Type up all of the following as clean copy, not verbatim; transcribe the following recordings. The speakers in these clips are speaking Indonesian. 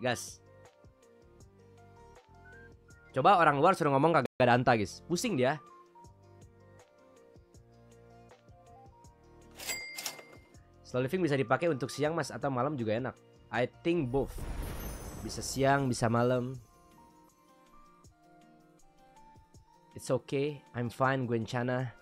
gas. Coba orang luar suruh ngomong kagak ada anta guys, pusing dia. Slow living bisa dipakai untuk siang mas atau malam juga enak. I think both. Bisa siang, bisa malam. It's okay, I'm fine Gwenchana.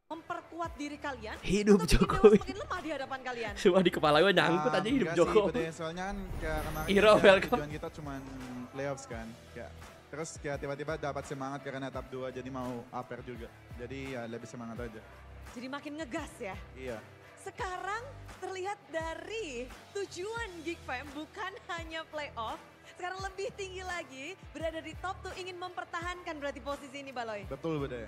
Memperkuat diri kalian. Hidup atau bikin Jokowi. Dewa semakin lemah di hadapan kalian. Cuma di kepala gue nyangkut aja hidup Enggak Jokowi. sih, soalnya kan kayak kemarin Hero, kayak welcome. tujuan kita cuma playoffs kan. Kayak, terus kayak tiba-tiba dapat semangat karena tahap 2 jadi mau upper juga. Jadi ya lebih semangat aja. Jadi makin ngegas ya. Iya. Sekarang terlihat dari tujuan Geek Fam bukan hanya playoff. Sekarang lebih tinggi lagi, berada di top tuh ingin mempertahankan berarti posisi ini Baloy. Betul Bude.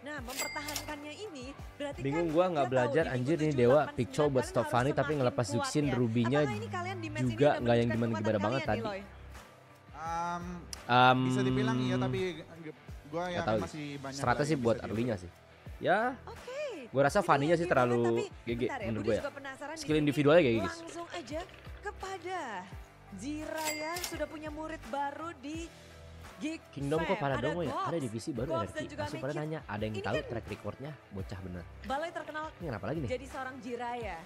Nah mempertahankannya ini berarti Bingung kan gua kita nggak tahu belajar di anjir minggu ini 7, Dewa 8, picture 9 buat kalian stop harus Fanny tapi semakin ngelepas kuat Zuxin ya. rubinya Apakah ini kalian di match ini juga udah nggak yang menunjukkan gimana kekuatan banget kalian tadi. nih, Loy? Bisa dibilang iya tapi gue Nggak ya tahu. masih banyak Strata lagi sih bisa buat diukur. early-nya sih. Ya, Oke. gue rasa Jadi Fanny-nya sih gimana, terlalu tapi GG bentar ya, menurut Budi gue ya. juga penasaran di Skill sini. individualnya kayak gitu. Langsung aja kepada Jiraya sudah punya murid baru di Geek Kingdom kok Fam. pada Ada dong ya, Gox, ada divisi baru Gox RRQ. dan juga Langsung pada Mekit. nanya, ada yang Ini tahu kan- track recordnya bocah bener. Baloi terkenal Ini kenapa lagi nih? jadi seorang Jiraya.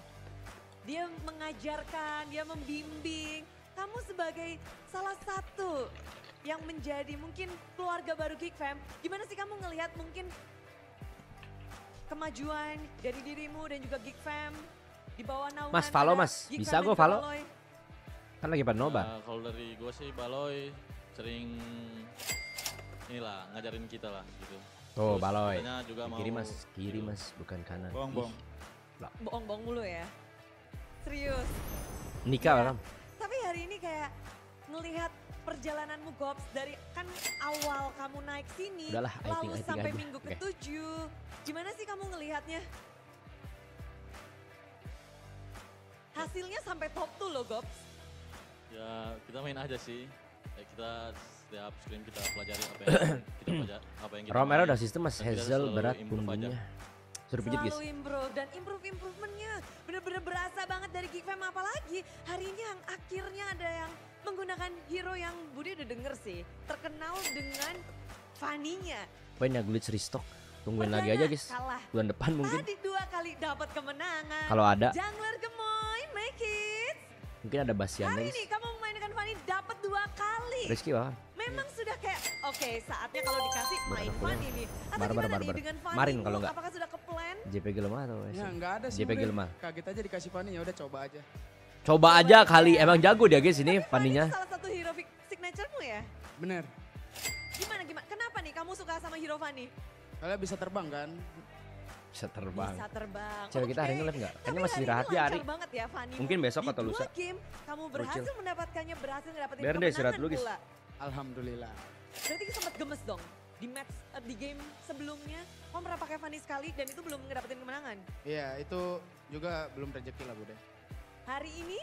Dia mengajarkan, dia membimbing. Kamu sebagai salah satu yang menjadi mungkin keluarga baru Geek Fam. Gimana sih kamu ngelihat mungkin kemajuan dari dirimu dan juga Geek Fam di bawah naungan Mas, follow, ada Mas. Geek Bisa Fam dan gua juga follow. Baloi? Kan lagi pada nobar. Kalau dari gue sih Baloy sering inilah ngajarin kita lah gitu. Tuh Terus Baloy. katanya juga mau Kiri mas, kiri gitu. mas, bukan kanan. Bohong-bohong. Bohong-bohong mulu ya. Serius. Nikah Ya. orang. Tapi hari ini kayak ngelihat perjalananmu Gops dari kan awal kamu naik sini, Udahlah, I lalu think sampai aja. minggu Oke. ke-7. Gimana sih kamu ngelihatnya? Hasilnya sampai top tuh loh Gops. Ya kita main aja sih. Ya, kita setiap screen kita pelajari apa yang kita pelajari, apa yang kita Romero main. udah sistem mas, Dan kita Hazel selalu berat improve punggungnya. aja. Suruh pijit guys. Selalu improve dan improvementnya bener-bener berasa banget dari Geek Fam. Apalagi hari ini yang akhirnya ada yang menggunakan hero yang Budi udah denger sih. Terkenal dengan Fanny-nya. Banyak glitch restock. Tungguin lagi Perdana aja guys. kalah. Bulan depan mungkin. Tadi 2 kali dapat kemenangan. Kalau ada, Jungler gemoy, make it. mungkin ada Basian Hari guys. ini kamu memainkan Fanny dapat 2 kali. Rizky bang. Memang sudah kayak oke saatnya kalau dikasih main Baru aku Fanny nih. Atau Barbar, gimana barbar. nih dengan Fanny? Marin kalau nggak. Apakah sudah ke plan? JPG lemah atau Ya nggak ada sih. JPG Bre. lemah. Kaget aja dikasih Fanny ya udah coba aja. Coba aja kali, emang jago dia guys ini Tapi Fanny Fanny-nya. itu salah satu hero signature-mu ya? Bener. Gimana? Kenapa nih kamu suka sama hero Fanny? Kalian bisa terbang kan? Bisa terbang. Bisa terbang. Cewek kita hari ini Oke. live nggak? Tapi Kayaknya masih hari istirahat ini ya Ari. lancar banget ya Fanny. Mungkin besok atau lusa. Di 2 game kamu berhasil mendapatkannya, berhasil ngedapetin Biar deh istirahat kemenangan dulu, guys. pula. Alhamdulillah. Berarti sempat gemes dong di match di game sebelumnya. Kamu pernah pakai Fanny sekali dan itu belum ngedapetin kemenangan. Iya itu juga belum rezeki lah Bude. Hari ini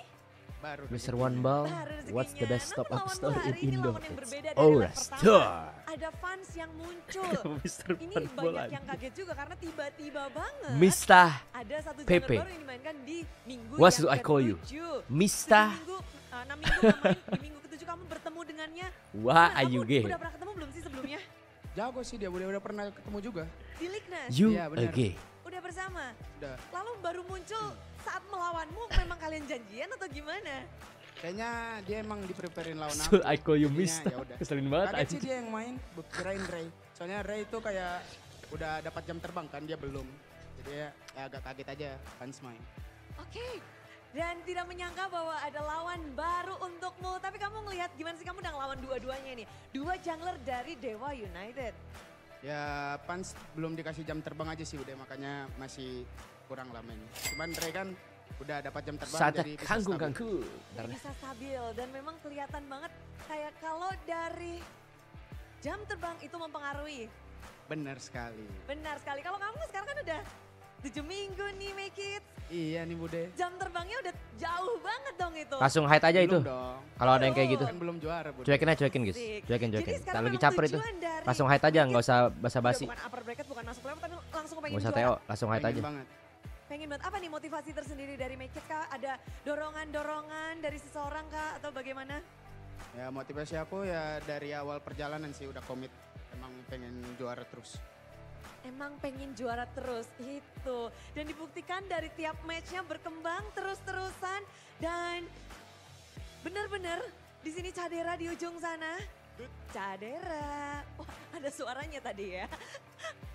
Baru Mr. rezekinya. One Ball, baru rezekinya. what's the best top Namun up lawan story hari in ini Indo? lawan yang berbeda dari Oh, leg pertama. Star. Ada fans yang muncul. Mr. Ini One Ball banyak yang kaget juga karena tiba-tiba banget. Mista, Ada satu Pepe. jungler baru yang dimainkan di minggu What yang should I call you? ke-7. Mista, 6 minggu nggak main, di minggu ke-7 kamu bertemu dengannya. wah Nah, ayu kamu ge, udah pernah ketemu belum sih sebelumnya? Jago sih dia udah pernah ketemu juga. Di Lignas? you Iya, bener. again. Udah bersama? Udah. Lalu baru muncul saat melawanmu memang kalian janjian atau gimana? Kayaknya dia emang di-preparein lawan Should aku. I call you Jadinya Mista? ya udah. Keselin banget Kaget sih anjing. dia yang main, kirain Ray. Soalnya Ray itu kayak udah dapat jam terbang kan, dia belum. Jadi ya agak kaget aja fans main. Oke. Dan tidak menyangka bahwa ada lawan baru untukmu. Tapi kamu ngelihat gimana sih kamu udah ngelawan dua-duanya nih. 2 jungler dari Dewa United. Ya fans belum dikasih jam terbang aja sih udah, makanya masih kurang lah main. Cuman Ray kan udah dapat jam terbang Saatnya jadi bisa kangkung stabil. kangkung. Jadi bisa stabil dan memang kelihatan banget kayak kalau dari jam terbang itu mempengaruhi. Benar sekali. Benar sekali. Kalau kamu sekarang kan udah 7 minggu nih make it. Iya nih Bude. Jam terbangnya udah jauh banget dong itu. Langsung hide aja itu. Belum dong. Kalau ada yang kayak gitu. Kan belum juara Bude. Cuekin aja, cuekin guys. Asik. Cuekin, Jadi cuekin. sekarang Tak lagi memang caper itu. tujuan dari Langsung hide aja, Make nggak It usah basa-basi. udah bukan upper bracket, bukan masuk playoff, tapi langsung pengen Nggak usah juara. TO, langsung hide Pengen aja. banget. pengen banget. Apa nih motivasi tersendiri dari Make It kah? Ada dorongan-dorongan dari seseorang kah atau bagaimana? Ya motivasi aku ya dari awal perjalanan sih udah komit. Emang pengen juara terus. Emang pengen juara terus itu. Dan dibuktikan dari tiap matchnya berkembang terus-terusan. Dan benar-benar di sini Cadera di ujung sana. Cadera. Wah, ada suaranya tadi ya.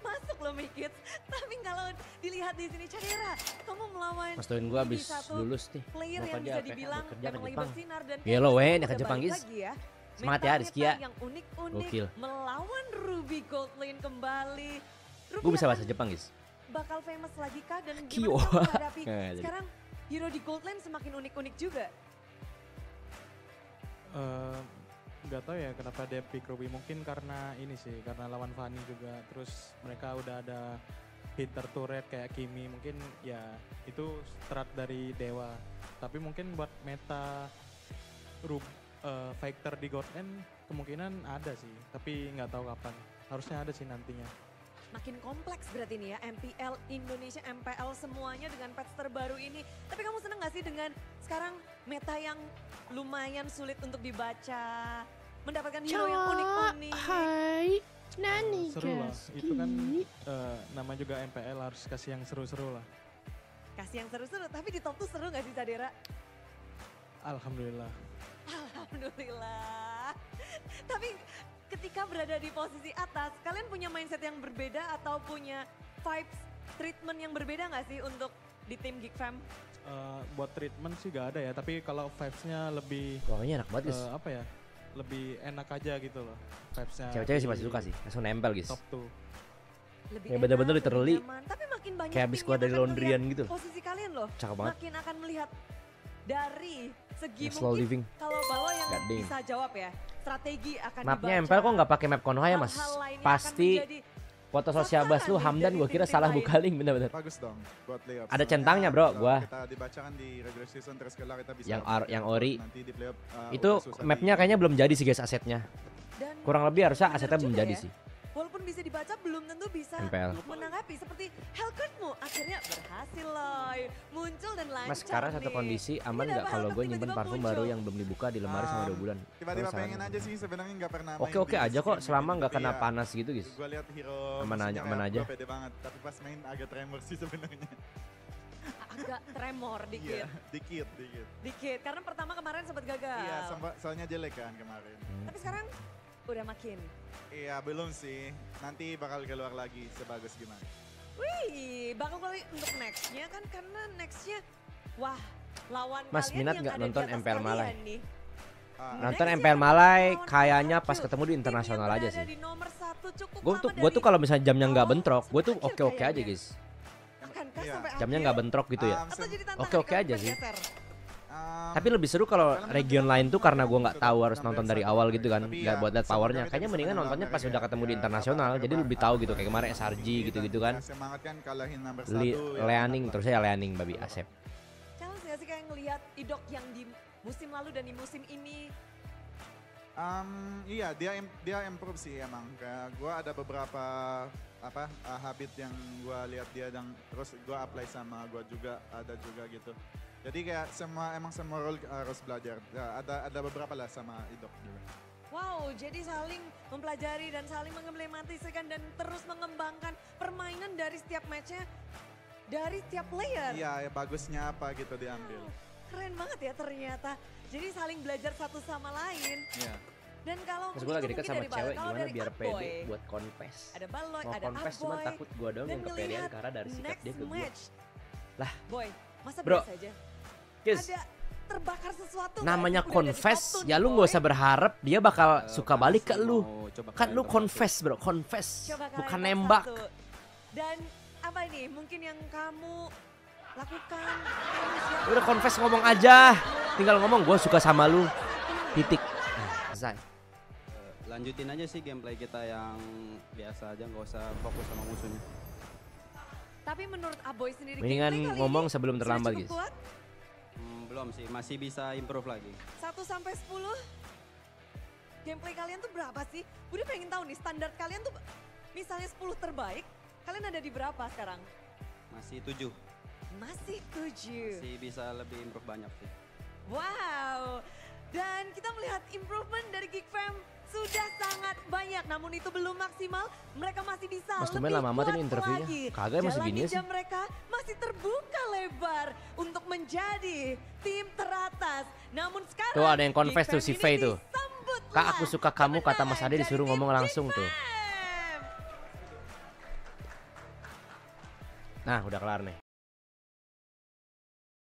Masuk loh Mikit. Tapi kalau dilihat di sini Cadera, kamu melawan Mas Toin gue habis satu lulus nih. player Mau yang kerja bisa apa? dibilang Kerja ke emang lagi Jepang. bersinar dan Gelo weh, kayaknya nih ke udah Jepang, balik guys. lagi ya. Semangat ya, Meta-meta Rizky ya. Yang unik-unik Gokil. melawan Ruby Gold Lane kembali. Ruby Gue bisa bahasa akan Jepang guys. bakal famous lagi kah dan Kyo. gimana kamu menghadapi Nggak jadi. sekarang hero di Gold Lane semakin unik-unik juga. Nggak tahu ya kenapa dia pick Ruby, mungkin karena ini sih, karena lawan Fanny juga, terus mereka udah ada hitter turret kayak Kimi, mungkin ya itu strat dari Dewa, tapi mungkin buat meta fighter di God End kemungkinan ada sih, tapi nggak tahu kapan, harusnya ada sih nantinya. Makin kompleks berarti ini ya, MPL Indonesia, MPL semuanya dengan patch terbaru ini. Tapi kamu seneng gak sih dengan sekarang meta yang lumayan sulit untuk dibaca, mendapatkan hero yang unik-unik? Seru lah, itu kan nama juga MPL, harus kasih yang seru-seru lah. Kasih yang seru-seru, tapi di top tuh seru gak sih Cadera? Alhamdulillah. Alhamdulillah. Tapi ketika berada di posisi atas, kalian punya mindset yang berbeda atau punya vibes, treatment yang berbeda gak sih untuk di tim Geek Fam? Buat treatment sih gak ada ya, tapi kalau vibes-nya lebih Pokoknya enak banget guys. apa ya, lebih enak aja gitu loh vibes-nya. Cewek-cewek sih di masih suka sih, langsung nempel guys. Top 2. Lebih Ya, bener-bener enak, lebih literally nyaman. Tapi makin banyak kayak habis tim keluar yang dari akan laundryan melihat gitu. Posisi kalian loh, Cakep banget. makin akan melihat dari segi Yang slow mungkin living. kalau Balo yang God damn. bisa jawab ya, strategi akan Mapnya dibaca. MPL kok nggak pakai map Konoha ya mas? Hal-hal lainnya akan Pasti menjadi foto sosial bas lu sasaran nih Hamdan dari gue kira tim-tim salah lain. bukaling bener-bener. Bagus dong buat playoff. Ada Soalnya centangnya, bro, kalau gua. Kita dibacakan di regular season terus kalau kita bisa Yang ori. nanti di playoff Itu udah susah mapnya kayaknya belum jadi sih guys asetnya. Dan Kurang lebih harusnya bener asetnya belum juga jadi ya. sih. Walaupun bisa dibaca belum tentu bisa MPL. menanggapi seperti Hellcurtmu akhirnya berhasil loh muncul dan lancar Mas sekarang satu nih. kondisi aman Ini nggak ada kalau gue Hellcut nyimpen tiba-tiba parfum muncul. baru yang belum dibuka di lemari sama 2 bulan? Tiba-tiba Terus pengen saran. aja sih sebenarnya nggak pernah main. Oke aja kok selama nggak kena panas gitu guys. Gue lihat hero Aman musuhnya aja, kayak aman aja. gua pede banget, tapi pas main agak tremor sih sebenarnya. Agak tremor dikit. Iya, dikit. Dikit karena pertama kemarin sempat gagal. Iya, soalnya jelek kan kemarin. Tapi sekarang udah makin. Iya, belum sih. Nanti bakal keluar lagi sebagus gimana. Wih, bakal kali untuk nextnya kan karena nextnya wah lawan Mas, kalian minat yang nggak ada nonton di atas MPL Malai? kalian nih. Nonton Next MPL yang Malai lawan kayaknya Pikachu. pas ketemu di Tim internasional yang aja berada sih. di nomor 1 cukup Gue lama tuh kalau misalnya jamnya nggak awal bentrok, gue tuh sampai oke-oke akhir aja kayaknya. guys. Akankah Iya. sampai Jamnya akhir? nggak bentrok gitu ya. Atau jadi tantangan Oke-oke kalau aja sih. bergeser? Tapi lebih seru kalau region lain tuh karena gue nggak tahu harus nonton dari awal gitu kan, nggak buat lihat powernya. Kayaknya mendingan nontonnya pas udah ketemu di internasional, jadi lebih tahu gitu kayak kemarin SRG gitu-gitu kan. Semangat kan kalahin nomor 1. Leaning terus ya Leaning babi Asep. Challenge gak sih kayak ngelihat idok yang di musim lalu dan di musim ini? Iya, dia improve sih emang. Kayak gue ada beberapa habit yang gue lihat dia dan terus gue apply sama gue juga ada juga gitu. Jadi kayak semua role harus belajar. Ya, ada beberapa lah sama idok juga. Wow, jadi saling mempelajari dan saling mengimplementasikan dan terus mengembangkan permainan dari setiap matchnya, dari setiap player. Iya, ya, bagusnya apa gitu diambil. Keren banget ya ternyata. Jadi saling belajar satu sama lain. Iya. Dan kalau Terus gue lagi itu dekat mungkin sama dari Baloy, cewek kalau gimana dari biar Upboy, pede buat confess. ada Baloy, Mau ada confess cuman Upboy, takut gue doang dan yang kepedean ngelihat karena dari sikap next dia ke gue. match. Lah. Boy, masa Bro, biasa aja? Guys, Ada terbakar sesuatu nggak? namanya Udah ada di confess top 2 ya nih, lu Boy. nggak usah berharap dia bakal suka balik ke lu. Coba Kan lu confess bro, confess. Coba kalian Bukan top nembak. 1. Dan apa nih mungkin yang kamu lakukan? Udah confess ngomong aja. Tinggal ngomong gue suka sama lu. Titik. Nah, selesai. Lanjutin aja sih gameplay kita yang biasa aja, nggak usah fokus sama musuhnya. Tapi menurut Aboy sendiri Mendingan gameplay kali ngomong ini sebelum sudah terlambat, cukup guys. kuat? Belum sih, masih bisa improve lagi. 1 sampai 10 gameplay kalian tuh berapa sih? Udah pengen tahu nih standar kalian tuh misalnya 10 terbaik, kalian ada di berapa sekarang? Masih 7. Masih 7. Masih bisa lebih improve banyak sih. Wow. Dan kita melihat improvement dari Geek Fam sudah sangat banyak, namun itu belum maksimal. Mereka masih bisa Mas lebih Tumen lama amat kuat ini interviewnya. lagi. Kagak masih Jalan gini ninja sih. mereka masih terbuka lebar untuk menjadi tim teratas. Namun sekarang Tuh ada yang confess Geek tuh si Fam Faye ini tuh. disambutlah Kak aku suka kamu kata Mas Ade kemenangan disuruh dari ngomong tim langsung Geek tuh. Fam. Nah udah kelar nih.